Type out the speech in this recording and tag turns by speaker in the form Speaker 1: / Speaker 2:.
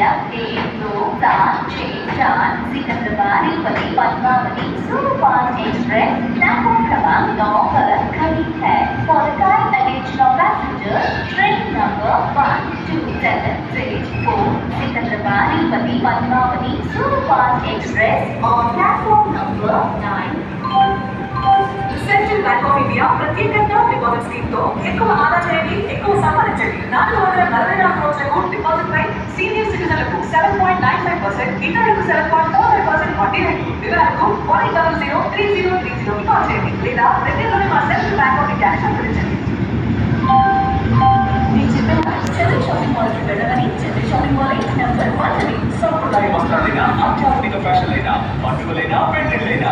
Speaker 1: 1 2 3 4 Secunderabad railway Padmavati superfast express platform क्रमांक 9 पर खड़ी है। For the kind attention of passengers, train number 12764 Secunderabad railway Padmavati superfast express on platform number 9।
Speaker 2: Central bank of India ప్రత్యేకంగా deposit scheme తో ఎక్కువ ఆదా చేయండి, ఎక్కువ సంపాదించండి. 444 రోజులకు డిపాజిట్ పై సీనియర్ సిటిజన్లకు 7.95%, ఇతరులకు 7.45% వడ్డీ రేటు. వివరాలకు 1-800-3030 కాల్ చేయండి లేదా దగ్గరలోని మా సెంట్రల్ బ్యాంక్ ఆఫ్ ఇండియా సంప్రదించండి.
Speaker 1: చంద్ర షాపింగ్ మాల్ కి వెళ్ళగానే చంద్ర షాపింగ్ మాల్ నెంబర్ 1
Speaker 3: సంప్రదాయ వస్త్రాలైనా అత్యాధునిక ఫ్యాషన్ అయినా పండుగలైనా పెళ్లిళ్ళైనా